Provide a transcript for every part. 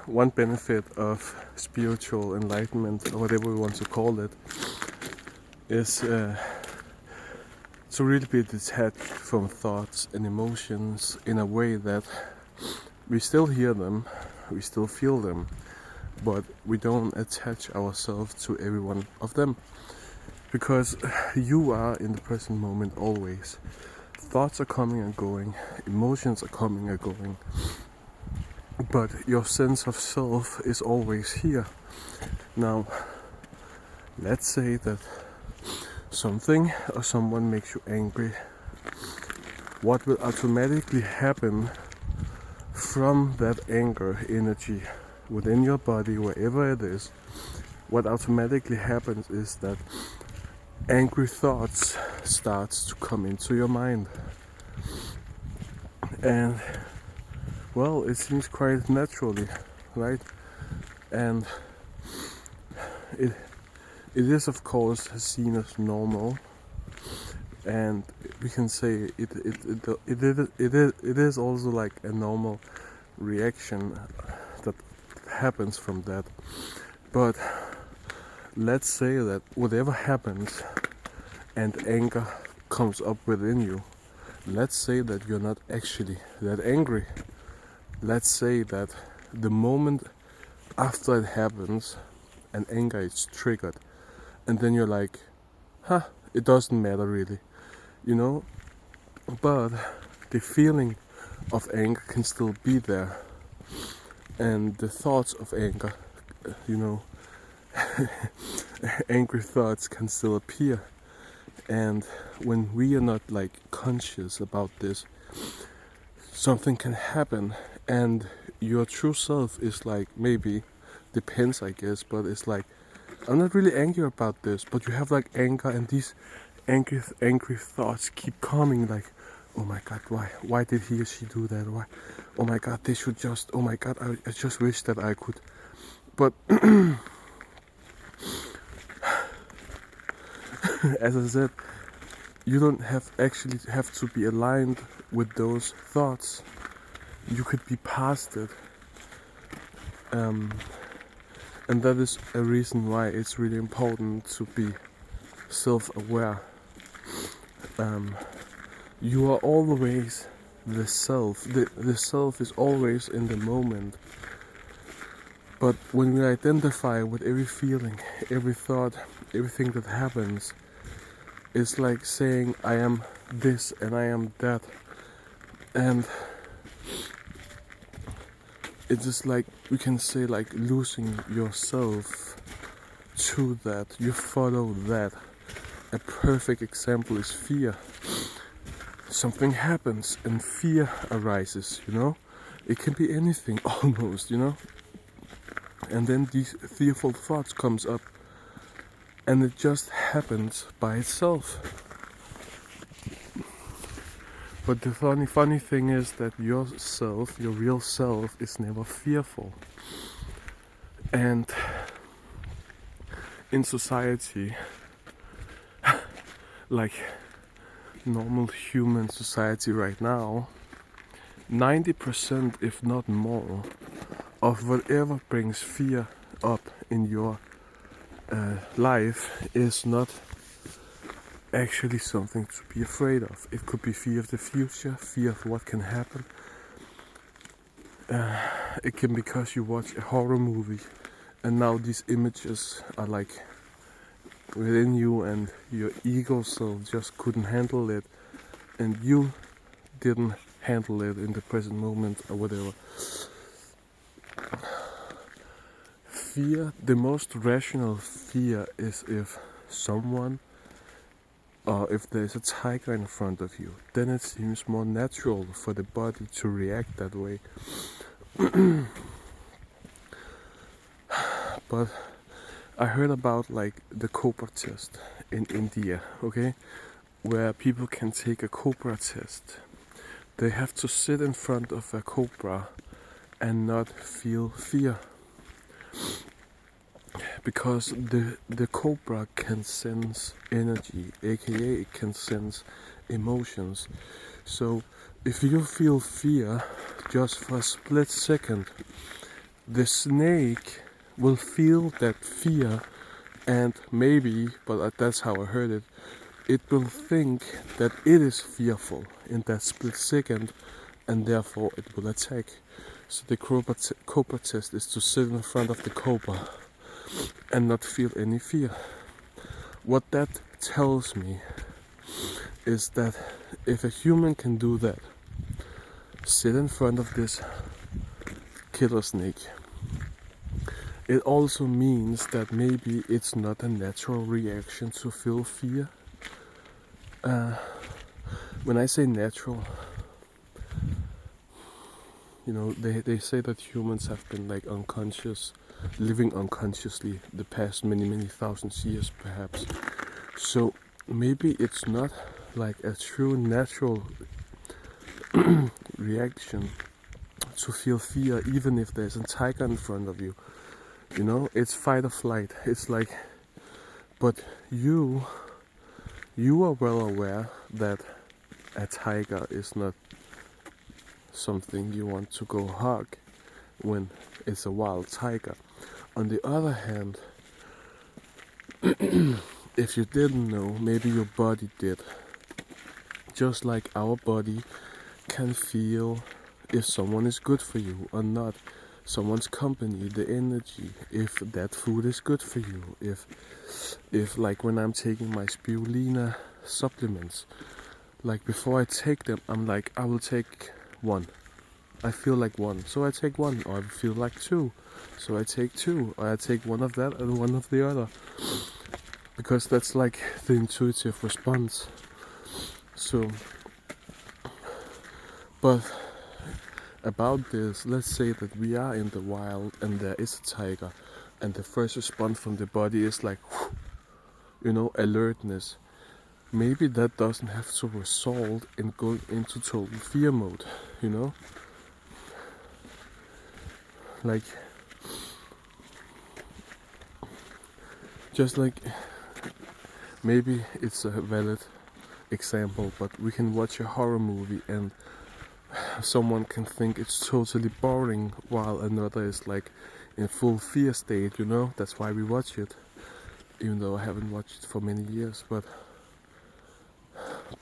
one benefit of spiritual enlightenment, or whatever we want to call it, is to really be detached from thoughts and emotions in a way that we still hear them, we still feel them, but we don't attach ourselves to every one of them. Because you are in the present moment always. Thoughts are coming and going, emotions are coming and going, but your sense of self is always here. Now, let's say that something or someone makes you angry. What will automatically happen from that anger energy within your body, wherever it is, what automatically happens is that angry thoughts starts to come into your mind. And well, it seems quite naturally, right? And it is of course seen as normal, and we can say it is also like a normal reaction that happens from that. But let's say that whatever happens and anger comes up within you, let's say that you're not actually that angry. Let's say that the moment after it happens and anger is triggered, and then you're like, it doesn't matter really, you know, but the feeling of anger can still be there, and the thoughts of anger, angry thoughts can still appear. And when we are not like conscious about this, something can happen, and your true self is like, maybe depends I guess, but it's like, I'm not really angry about this, but you have like anger, and these angry thoughts keep coming, like, oh my god, why did he or she do that, why, oh my god, they should just, oh my god, I just wish that I could. But as I said, you don't actually have to be aligned with those thoughts. You could be past it. And that is a reason why it's really important to be self-aware. You are always the self. The self is always in the moment. But when we identify with every feeling, every thought, everything that happens, it's like saying, I am this and I am that. And it's just like, we can say, like losing yourself to that. You follow that. A perfect example is fear. Something happens and fear arises, It can be anything almost, And then these fearful thoughts comes up, and it just happens by itself. But the funny thing is that yourself, your real self, is never fearful. And in society, like normal human society right now, 90%, if not more, of whatever brings fear up in your life is not actually something to be afraid of. It could be fear of the future, fear of what can happen. It can be because you watch a horror movie and now these images are like within you, and your ego self just couldn't handle it, and you didn't handle it in the present moment or whatever. Fear, the most rational fear, is if someone, or if there's a tiger in front of you, then it seems more natural for the body to react that way. But I heard about like the cobra test in India, okay, where people can take a cobra test. They have to sit in front of a cobra and not feel fear, because the cobra can sense energy, aka it can sense emotions. So if you feel fear just for a split second, the snake will feel that fear, and maybe, but that's how I heard it, it will think that it is fearful in that split second, and therefore it will attack. So the cobra test is to sit in front of the cobra and not feel any fear. What that tells me is that if a human can do that, sit in front of this killer snake, it also means that maybe it's not a natural reaction to feel fear. When I say natural, they say that humans have been like unconscious, living unconsciously the past many thousands years perhaps. So maybe it's not like a true natural reaction to feel fear, even if there's a tiger in front of you. It's fight or flight. It's like, but you are well aware that a tiger is not something you want to go hug when it's a wild tiger. On the other hand, if you didn't know, maybe your body did. Just like our body can feel if someone is good for you or not, someone's company, the energy, if that food is good for you, if like when I'm taking my spirulina supplements, like before I take them, I'm like, I will take one. I feel like one, so I take one, or I feel like two, so I take two, or I take one of that and one of the other, because that's like the intuitive response. So, but about this, let's say that we are in the wild and there is a tiger, and the first response from the body is like, alertness. Maybe that doesn't have to result in going into total fear mode, Like, just like, maybe it's a valid example, but we can watch a horror movie and someone can think it's totally boring while another is like in full fear state, That's why we watch it, even though I haven't watched it for many years. But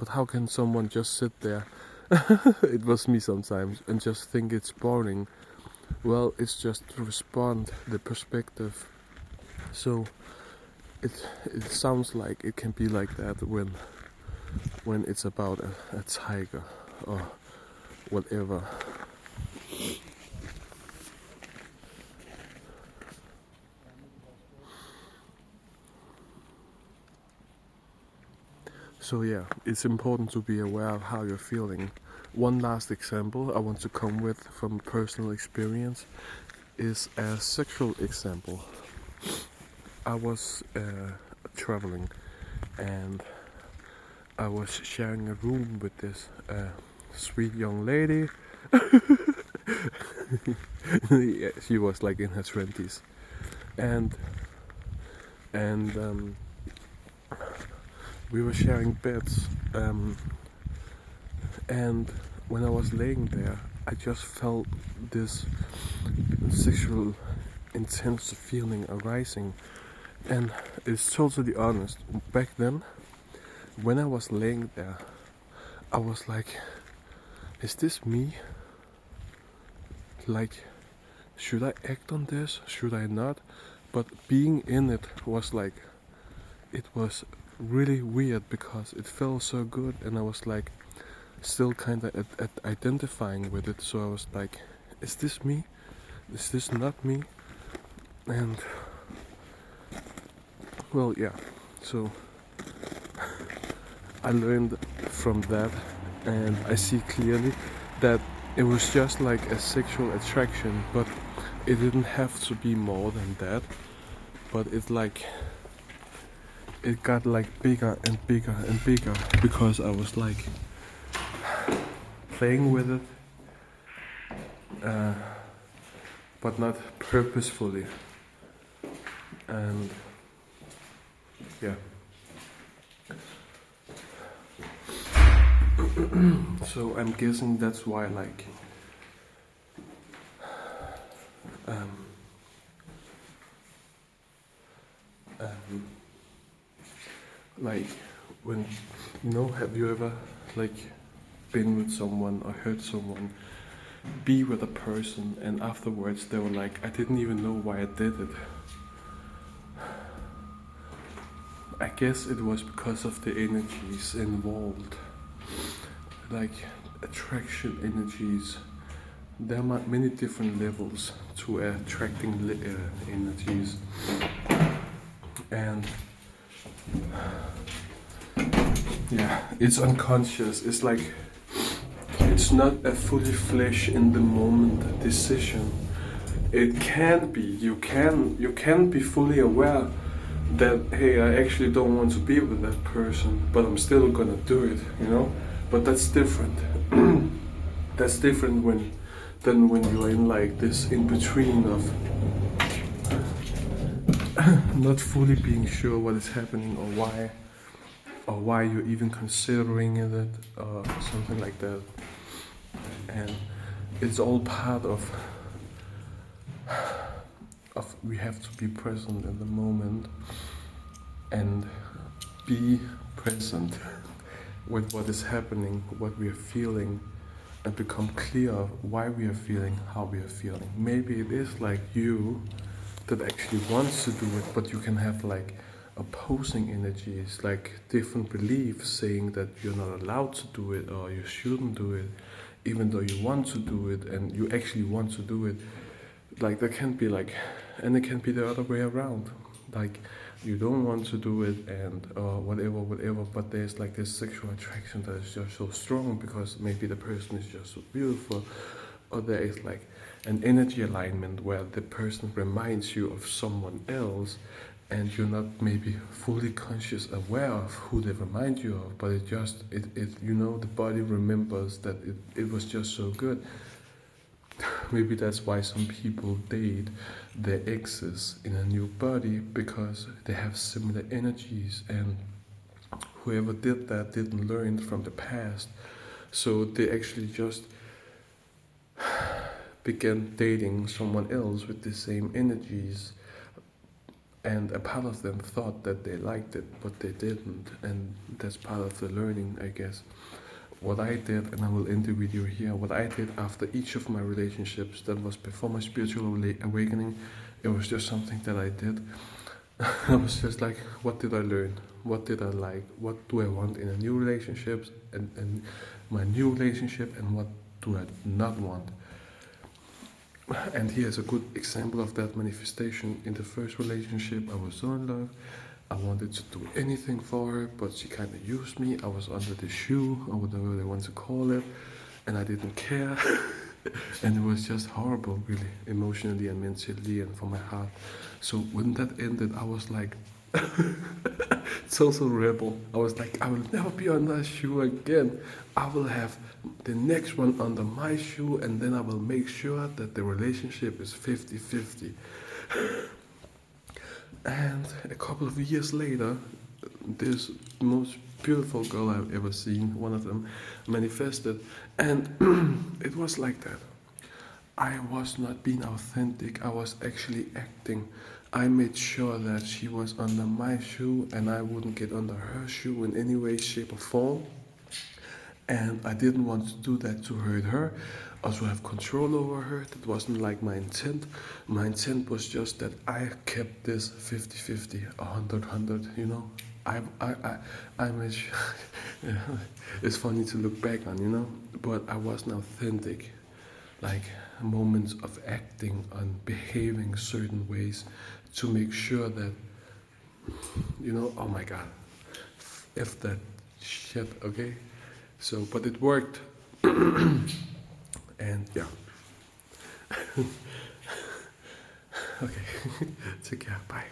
how can someone just sit there, it was me sometimes, and just think it's boring? Well, it's just to respond the perspective. So it sounds like it can be like that when it's about a tiger or whatever. So yeah, it's important to be aware of how you're feeling. One last example I want to come with from personal experience is a sexual example. I was traveling and I was sharing a room with this sweet young lady. Yeah, she was like in her 20s, and we were sharing beds, and when I was laying there, I just felt this sexual intense feeling arising. And it's totally honest, back then when I was laying there, I was like, is this me? Like, should I act on this? Should I not? But being in it was like, it was really weird because it felt so good, and I was like still kind of identifying with it. So I was like, is this me? Is this not me? And well, yeah. So I learned from that, and I see clearly that it was just like a sexual attraction, but it didn't have to be more than that. But it got like bigger and bigger and bigger because I was like playing with it, but not purposefully. And yeah. So I'm guessing that's why, like, Um, um, like when have you ever like been with someone or heard someone be with a person and afterwards they were like, I didn't even know why I did it. I guess it was because of the energies involved, like attraction energies. There are many different levels to attracting energies, and yeah, it's unconscious. It's like it's not a fully flesh in the moment decision. It can be. You can be fully aware that, hey, I actually don't want to be with that person, but I'm still gonna do it. But that's different. That's different than when you're in like this in between of not fully being sure what is happening or why you're even considering it or something like that. And it's all part of we have to be present in the moment and be present with what is happening, what we are feeling, and become clear of why we are feeling how we are feeling. Maybe it is like you that actually wants to do it, but you can have like opposing energies, like different beliefs saying that you're not allowed to do it or you shouldn't do it, even though you want to do it and you actually want to do it. Like there can be like, and it can be the other way around. Like you don't want to do it and whatever, but there's like this sexual attraction that is just so strong because maybe the person is just so beautiful, or there is like an energy alignment where the person reminds you of someone else and you're not maybe fully conscious aware of who they remind you of, but it the body remembers that it was just so good. Maybe that's why some people date their exes in a new body, because they have similar energies and whoever did that didn't learn from the past, so they actually just began dating someone else with the same energies, and a part of them thought that they liked it but they didn't, and that's part of the learning, I guess. What I did, and I will end the video here, what I did after each of my relationships that was before my spiritual awakening, it was just something that I did. I was just like, what did I learn? What did I like? What do I want in a new relationship and my new relationship, and what do I not want? And here's a good example of that manifestation. In the first relationship, I was so in love. I wanted to do anything for her, but she kind of used me. I was under the shoe, or whatever they want to call it, and I didn't care. And it was just horrible, really, emotionally and mentally and for my heart. So when that ended, I was like, total rebel. I was like, I will never be under a shoe again. I will have the next one under my shoe, and then I will make sure that the relationship is 50-50. And a couple of years later, this most beautiful girl I've ever seen, one of them, manifested. And it was like that. I was not being authentic, I was actually acting. I made sure that she was under my shoe and I wouldn't get under her shoe in any way, shape or form. And I didn't want to do that to hurt her or to have control over her. That wasn't like my intent. My intent was just that I kept this 50-50, 100-100, I made sure. It's funny to look back on, but I wasn't authentic. Like moments of acting and behaving certain ways to make sure that, oh my God, F that shit, okay? So, but it worked. And yeah. Okay, take care, bye.